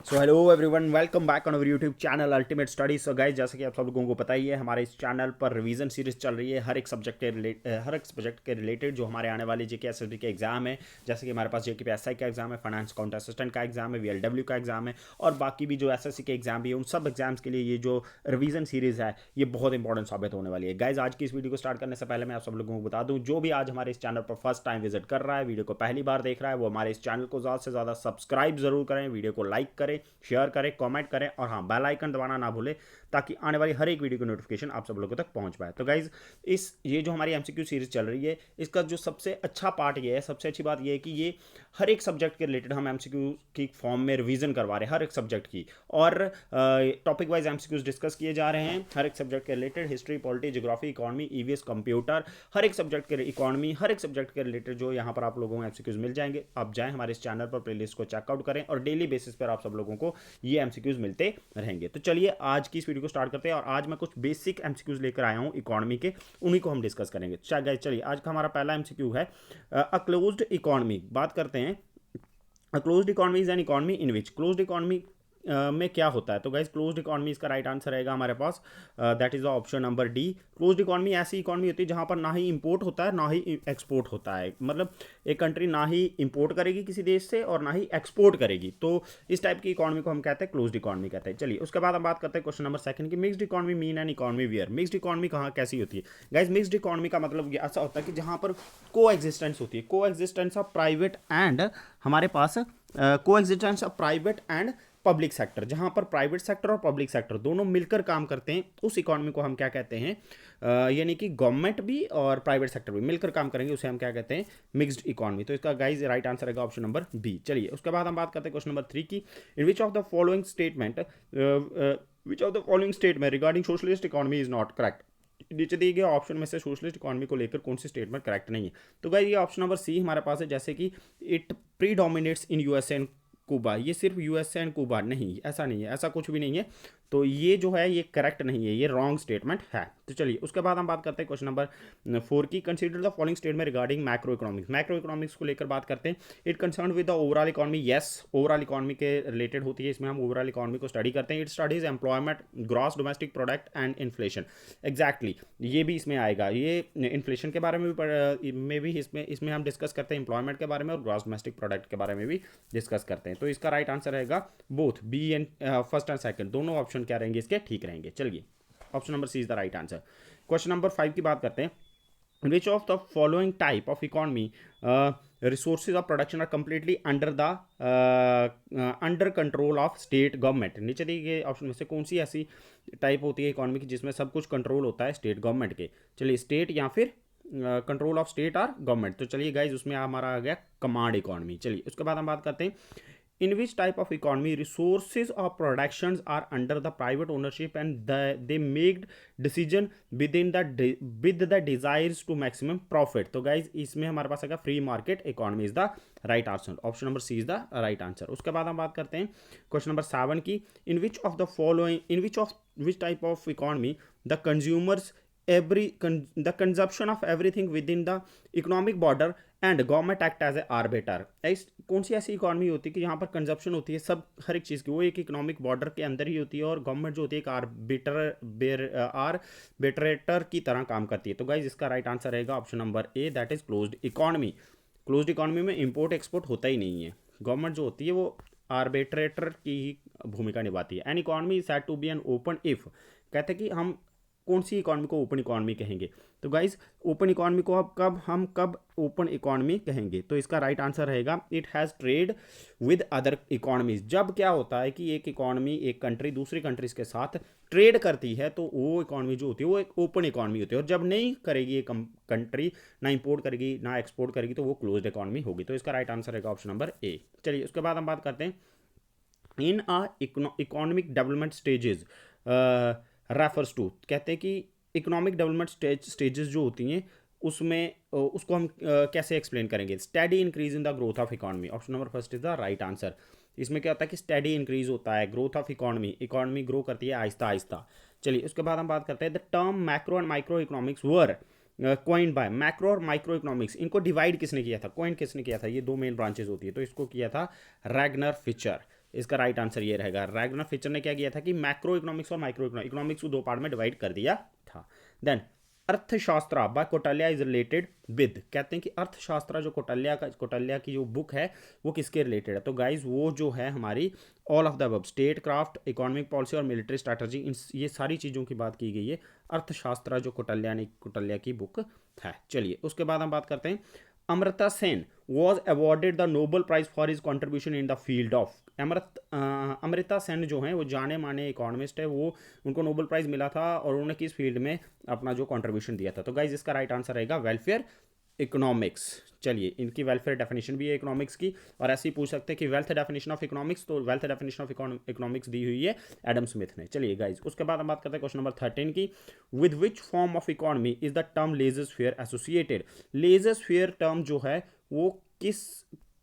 So hello everyone, welcome back on our YouTube channel ultimate studies. So guys, जैसे कि आप सब लोगों को पता ही है, हमारे इस चैनल पर रिवीजन सीरीज चल रही है हर एक सब्जेक्ट के रिलेटेड जो हमारे आने वाले जेके एसएसबी के एग्जाम है। जैसे कि हमारे पास जेके एसआई का एग्जाम है, फाइनेंस काउंट असिस्टेंट का एग्जाम है, वीएलडब्ल्यू का एग्जाम है और बाकी भी जो एसएससी के एग्जाम भी है, उन सब एग्जाम्स के लिए ये जो रिवीजन सीरीज है ये बहुत इंपॉर्टेंट साबित होने वाली है। गाइज, आज की इस वीडियो को स्टार्ट करने से पहले मैं आप सब लोगों को बता दूं, जो भी आज हमारे इस चैनल पर फर्स्ट टाइम विजिट कर रहा है, वीडियो को पहली बार देख रहा है, वो हमारे इस चैनल को ज़्यादा से ज़्यादा सब्सक्राइब जरूर करें, वीडियो को लाइक करें, शेयर करें, कमेंट करें और हाँ, बेल आइकन दबाना ना भूलें ताकि आने वाली हर एक वीडियो की नोटिफिकेशन आप सब लोगों तक पहुंच पाए। तो गाइज, ये जो हमारी एमसीक्यू सीरीज चल रही है, इसका जो सबसे अच्छा पार्ट ये है, सबसे अच्छी बात ये है कि ये हर एक सब्जेक्ट के रिलेटेड हम एमसीक्यू की फॉर्म में रिवीजन करवा रहे हैं हर एक सब्जेक्ट की, और टॉपिक वाइज एमसीक्यूज डिस्कस किए जा रहे हैं हर एक सब्जेक्ट के related. History, polity, geography, economy, EVS, computer, हर एक सब्जेक्ट के इकोनॉमी, हर एक सब्जेक्ट के रिलेटेड जो यहाँ पर आप लोगों को एमसीक्यूज मिल जाएंगे। आप जाएं हमारे इस चैनल पर, प्लेलिस्ट को चेकआउट करें और डेली बेसिस पर आप सब लोगों को ये एमसीक्यूज मिलते रहेंगे। तो चलिए आज की इस वीडियो को स्टार्ट करते हैं और आज मैं कुछ बेसिक एमसीक्यूज लेकर आया हूं इकोनॉमी के, उन्हीं को हम डिस्कस करेंगे। चलिए, आज का हमारा पहला एमसीक्यू है अ क्लोज्ड इकोनॉमी। बात करते हैं, a closed economy is an economy in which, closed economy में क्या होता है। तो गाइज, क्लोज्ड इकोनॉमी इसका राइट आंसर रहेगा हमारे पास, that is the option number D. Closed economy ऐसी इकोनॉमी होती है जहां पर ना ही इंपोर्ट होता है ना ही एक्सपोर्ट होता है, मतलब एक कंट्री ना ही इंपोर्ट करेगी किसी देश से और ना ही एक्सपोर्ट करेगी। तो इस टाइप की इकोनॉमी को हम कहते हैं क्लोज्ड इकोनॉमी कहते हैं। चलिए, उसके बाद हम बात करते हैं क्वेश्चन नंबर सेकंड की, mixed economy mean an economy wear. Mixed economy कहाँ कैसी होती है गाइज? मिक्स्ड इकोनॉमी का मतलब ऐसा होता है कि जहां पर को एग्जिस्टेंस होती है, को एग्जिस्टेंस ऑफ प्राइवेट एंड हमारे पास को existence of private and public sector, जहां पर प्राइवेट सेक्टर और पब्लिक सेक्टर दोनों मिलकर काम करते हैं, उस इकोनॉमी को हम क्या कहते हैं? यानी कि गवर्नमेंट भी और प्राइवेट सेक्टर भी मिलकर काम करेंगे, उसे हम क्या कहते हैं? Mixed economy. तो इसका गाइज राइट आंसर है ऑप्शन नंबर बी। चलिए, उसके बाद हम बात करते हैं क्वेश्चन नंबर 3 की, in which of the following statement regarding socialist economy is not correct. नीचे दिए गए ऑप्शन में से सोशलिस्ट इकोनॉमी को लेकर कौन सी स्टेटमेंट करेक्ट नहीं है? तो गाइज, ये ऑप्शन नंबर सी हमारे पास है, जैसे कि it predominates in USA and Cuba. ये सिर्फ यूएसए एंड कुबा नहीं, ऐसा नहीं है, ऐसा कुछ भी नहीं है। तो ये जो है ये करेक्ट नहीं है, ये रॉन्ग स्टेटमेंट है। तो चलिए, उसके बाद हम बात करते हैं क्वेश्चन नंबर 4 की, consider the following statement regarding macro economics. Macro economics को लेकर बात करते हैं। It concern with the overall economy. Yes, overall economy के रिलेटेड होती है, इसमें हम ओवरऑल इकोनॉमी को स्टडी करते हैं। It studies employment, gross domestic product and inflation. Exactly, ये भी इसमें आएगा, ये इन्फ्लेशन के बारे में भी इसमें हम डिस्कस करते हैं, एम्प्लॉयमेंट के बारे में और ग्रॉस डोमेस्टिक प्रोडक्ट के बारे में भी डिस्कस करते हैं। तो इसका राइट आंसर रहेगा both B and first and second, दोनों ऑप्शन क्या रहेंगे इसके? ठीक रहेंगे। चलिए, option number C is the right answer. Question number 5 की बात करते हैं, which of the following type of economy resources of production are completely under control of state government। नीचे दिए गए ऑप्शन में से कौन सी ऐसी टाइप होती है इकोनॉमी की जिसमें सब कुछ कंट्रोल होता है स्टेट गवर्नमेंट के? चलिए, स्टेट या फिर कंट्रोल ऑफ स्टेट और गवर्नमेंट। तो चलिए गाइज, उसमें हमारा आ गया कमांड इकोनॉमी। चलिए, उसके बाद हम बात करते हैं, in which type of economy resources of productions are under the private ownership and they make decision with the desires to maximum profit। तो guys, इसमें हमारे पास आएगा free market economy is the right answer, option number C is the right answer. उसके बाद हम बात करते हैं क्वेश्चन नंबर 7 की, in which type of economy the consumers the consumption of everything within the economic border and government act as a arbiter। कौन सी ऐसी economy होती है कि यहाँ पर कंजप्शन होती है सब हर एक चीज़ की, वो एक इकोनॉमिक बॉर्डर के अंदर ही होती है और गवर्नमेंट जो होती है एक आर्बिट्रेटर की तरह काम करती है। तो गाइज, इसका राइट आंसर रहेगा option number A, that is closed economy. Closed economy में इंपोर्ट एक्सपोर्ट होता ही नहीं है, गवर्नमेंट जो होती है वो आर्बिट्रेटर की ही भूमिका निभाती है। An economy is said to be an open if, कहते हैं कि हम कौन सी इकोनॉमी को ओपन इकोनॉमी कहेंगे? तो गाइज, ओपन इकोनॉमी को हम कब ओपन इकोनॉमी कहेंगे? तो इसका राइट आंसर रहेगा, it has trade with other economies. जब क्या होता है कि एक इकोनॉमी, एक कंट्री दूसरी कंट्रीज के साथ ट्रेड करती है तो वो इकोनॉमी जो होती है वो एक ओपन इकोनॉमी होती है, और जब नहीं करेगी एक कंट्री, ना इंपोर्ट करेगी ना एक्सपोर्ट करेगी, तो वो क्लोज्ड इकोनॉमी होगी। तो इसका राइट आंसर रहेगा ऑप्शन नंबर ए। चलिए, उसके बाद हम बात करते हैं, in a economic development stages refers to, कहते हैं कि इकोनॉमिक डेवलपमेंट स्टेजेस जो होती हैं उसमें उसको हम कैसे एक्सप्लेन करेंगे? Study increase in the growth of economy, option number first is the right answer. इसमें क्या होता है कि स्टडी इंक्रीज होता है, growth of economy, economy grow करती है आहिस्ता आहिस्ता। चलिए, उसके बाद हम बात करते हैं, the term macro and micro economics were coined by, macro और माइक्रो इकोनॉमिक्स, इनको डिवाइड किसने किया था, कोइन किसने किया था? ये दो मेन ब्रांचेस होती है, तो इसको किया था रैगनर फिशर। इसका राइट आंसर ये रहेगा। रैगनर फिशर ने क्या किया था कि मैक्रो इकोनॉमिक्स और माइक्रो इकोनॉमिक्स को दो पार्ट में डिवाइड कर दिया था। Then Arthashastra by Kautilya is related with, कहते हैं कि अर्थशास्त्र जो कौटिल्य की जो बुक है वो किसके रिलेटेड है, तो गाइज वो जो है हमारी all of the above, state craft, economic policy और मिलिट्री स्ट्रैटेजी, इन ये सारी चीज़ों की बात की गई है अर्थशास्त्र जो कौटिल्य की बुक है। चलिए उसके बाद हम बात करते हैं Amartya Sen was awarded the Nobel prize for his contribution in the field of, Amartya Sen जो हैं वो जाने माने इकोनॉमिस्ट है, वो उनको नोबल प्राइज मिला था और उन्होंने किस फील्ड में अपना जो कंट्रीब्यूशन दिया था, तो गाइज इसका राइट आंसर रहेगा वेलफेयर इकोनॉमिक्स। चलिए इनकी वेलफेयर डेफिनेशन भी है इकोनॉमिक्स की, और ऐसे ही पूछ सकते हैं कि वेल्थ डेफिनेशन ऑफ इकोनॉमिक्स, तो वेल्थ डेफिनेशन ऑफ इकोनॉमिक्स दी हुई है एडम स्मिथ ने। चलिए गाइज उसके बाद हम बात करते हैं क्वेश्चन नंबर 13 की, with which form of economy is the term laissez associated, laissez term जो है वो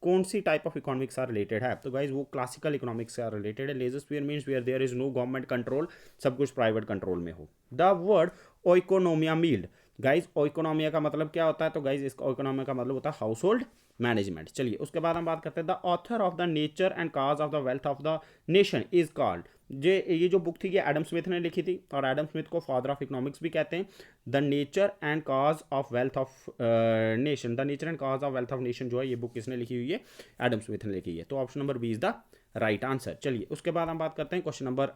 कौन सी type of economics are related है, तो गाइज वो क्लासिकल इकोनॉमिक्स से आर रिलेटेड है। Laissez means where there is no government control, सब कुछ प्राइवेट कंट्रोल में हो। The word oikonomia mild, guys oikonomia का मतलब क्या होता है, तो गाइज इसका ओइकोनोमिया का मतलब होता है हाउस होल्ड मैनेजमेंट। चलिए उसके बाद हम बात करते हैं the author of the nature and cause of the wealth of the nation is called, ये जो बुक थी ये एडम स्मिथ ने लिखी थी और एडम स्मिथ को फादर ऑफ इकोनॉमिक्स भी कहते हैं। The nature and cause of wealth of nation, the nature and cause of wealth of nation जो है ये बुक किसने लिखी हुई है, एडम स्मिथ ने लिखी है, तो option number B is the right answer. चलिए उसके बाद हम बात करते हैं क्वेश्चन नंबर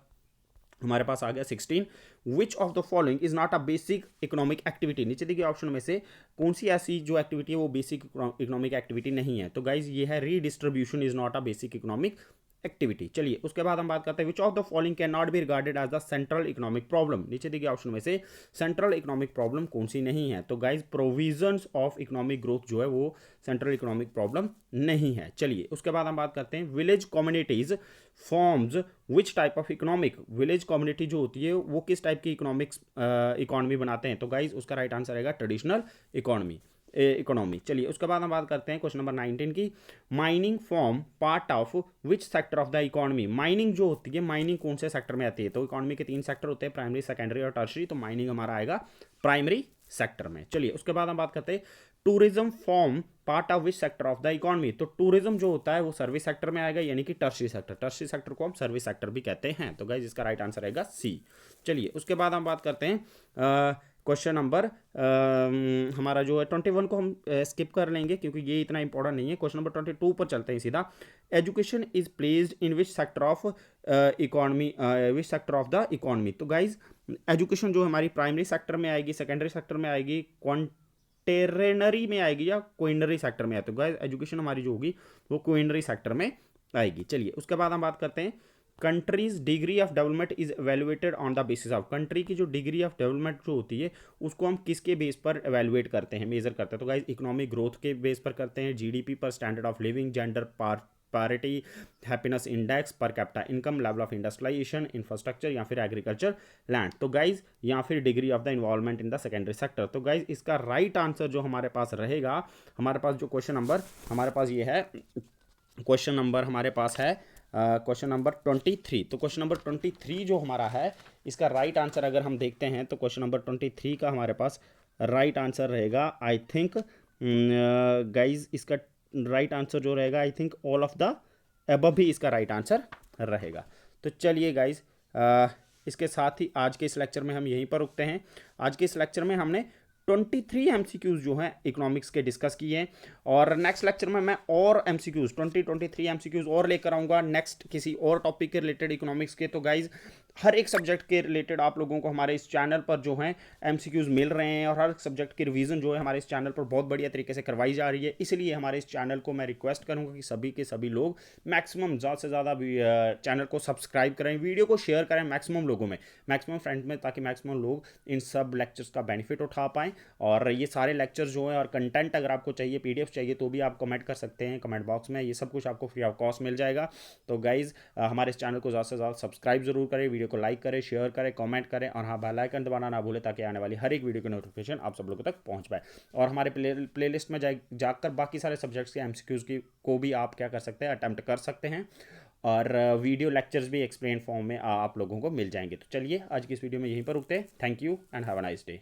हमारे पास आ गया 16, विच of the following is not a basic economic activity, नीचे दिए ऑप्शन में से कौन सी ऐसी जो एक्टिविटी है वो बेसिक इकोनॉमिक एक्टिविटी नहीं है, तो गाइज ये है redistribution is not a basic economic activity. चलिए उसके बाद हम बात करते हैं which of the following can not be regarded as the central economic problem, नीचे दिए ऑप्शन में से सेंट्रल इकोनॉमिक प्रॉब्लम कौन सी नहीं है, तो guys provisions of economic growth जो है वो सेंट्रल इकोनॉमिक प्रॉब्लम नहीं है। चलिए उसके बाद हम बात करते हैं village communities forms which type of economic, village community जो होती है वो किस टाइप की इकोनॉमी बनाते हैं, तो गाइज उसका राइट आंसर रहेगा ट्रेडिशनल इकोनॉमी। चलिए उसके बाद हम बात करते हैं क्वेश्चन नंबर 19 की, mining form part of which sector of the economy, mining जो होती है माइनिंग कौन से सेक्टर में आती है, तो इकोनॉमी के 3 सेक्टर होते हैं, प्राइमरी, सेकेंडरी और टर्शरी, तो माइनिंग हमारा आएगा प्राइमरी सेक्टर में। चलिए उसके बाद हम बात करते हैं tourism form part of which sector of the economy, तो टूरिज्म जो होता है वो सर्विस सेक्टर में आएगा, यानी कि टर्शरी सेक्टर को हम सर्विस सेक्टर भी कहते हैं, तो गाइस इसका राइट आंसर रहेगा सी। चलिए उसके बाद हम बात करते हैं क्वेश्चन नंबर हमारा जो है 21 को हम स्किप कर लेंगे क्योंकि ये इतना इंपॉर्टेंट नहीं है। क्वेश्चन नंबर 22 पर चलते हैं सीधा, education is placed in which sector of economy, which sector of the economy, तो गाइज एजुकेशन जो हमारी प्राइमरी सेक्टर में आएगी, सेकेंडरी सेक्टर में आएगी, क्वांटेनरी में आएगी या क्वीनरी सेक्टर में आएगी, तो गाइज एजुकेशन हमारी जो होगी वो क्वीनरी सेक्टर में आएगी। चलिए उसके बाद हम बात करते हैं countries degree of development is evaluated on the basis of, country की जो डिग्री ऑफ डेवलपमेंट जो होती है उसको हम किसके बेस पर एवेल्युएट करते हैं, मेजर करते हैं, तो गाइज इकोनॉमिक ग्रोथ के बेस पर करते हैं, जीडीपी पर, standard of living, gender parity, happiness index, per capita income, level of industrialisation, infrastructure या फिर एग्रीकल्चर लैंड, तो गाइज या फिर degree of the involvement in the secondary sector, तो गाइज इसका राइट आंसर जो हमारे पास रहेगा, हमारे पास जो क्वेश्चन नंबर हमारे पास ये है, क्वेश्चन नंबर हमारे पास है क्वेश्चन नंबर 23, तो क्वेश्चन नंबर 23 जो हमारा है इसका राइट आंसर अगर हम देखते हैं तो क्वेश्चन नंबर 23 का हमारे पास राइट आंसर रहेगा आई थिंक गाइज, इसका राइट आंसर जो रहेगा I think all of the above भी इसका राइट आंसर रहेगा। तो चलिए गाइज इसके साथ ही आज के इस लेक्चर में हम यहीं पर रुकते हैं। आज के इस लेक्चर में हमने 23 MCQs जो हैं इकोनॉमिक्स के डिस्कस किए हैं और नेक्स्ट लेक्चर में मैं और MCQs 23 MCQs और लेकर आऊँगा नेक्स्ट किसी और टॉपिक के रिलेटेड इकोनॉमिक्स के। तो गाइज हर एक सब्जेक्ट के रिलेटेड आप लोगों को हमारे इस चैनल पर जो हैं MCQs मिल रहे हैं और हर सब्जेक्ट की रिवीजन जो है हमारे इस चैनल पर बहुत बढ़िया तरीके से करवाई जा रही है। इसलिए हमारे इस चैनल को मैं रिक्वेस्ट करूँगा कि सभी के सभी लोग मैक्सिमम ज़्यादा से ज़्यादा चैनल को सब्सक्राइब करें, वीडियो को शेयर करें मैक्सिमम लोगों में, मैक्सिमम फ्रेंड्स में, ताकि मैक्सिमम लोग इन सब लेक्चर्स का बेनिफिट उठा पाएँ। और ये सारे लेक्चर्स जो हैं और कंटेंट अगर आपको चाहिए, PDF चाहिए, तो भी आप कमेंट कर सकते हैं कमेंट बॉक्स में, ये सब कुछ आपको फ्री ऑफ कॉस्ट मिल जाएगा। तो गाइज़ हमारे इस चैनल को ज़्यादा से ज़्यादा सब्सक्राइब जरूर करें, वीडियो को लाइक करें, शेयर करें, कमेंट करें और हाँ बेल आइकन दबाना ना भूलें ताकि आने वाली हर एक वीडियो की नोटिफिकेशन आप सब लोगों तक पहुंच पाए। और हमारे प्लेलिस्ट में जाकर बाकी सारे सब्जेक्ट्स के MCQs की को भी आप क्या कर सकते हैं, अटेम्प्ट कर सकते हैं और वीडियो लेक्चर्स भी एक्सप्लेन फॉर्म में आप लोगों को मिल जाएंगे। तो चलिए आज की इस वीडियो में यहीं पर रुकते हैं। Thank you and have a nice day.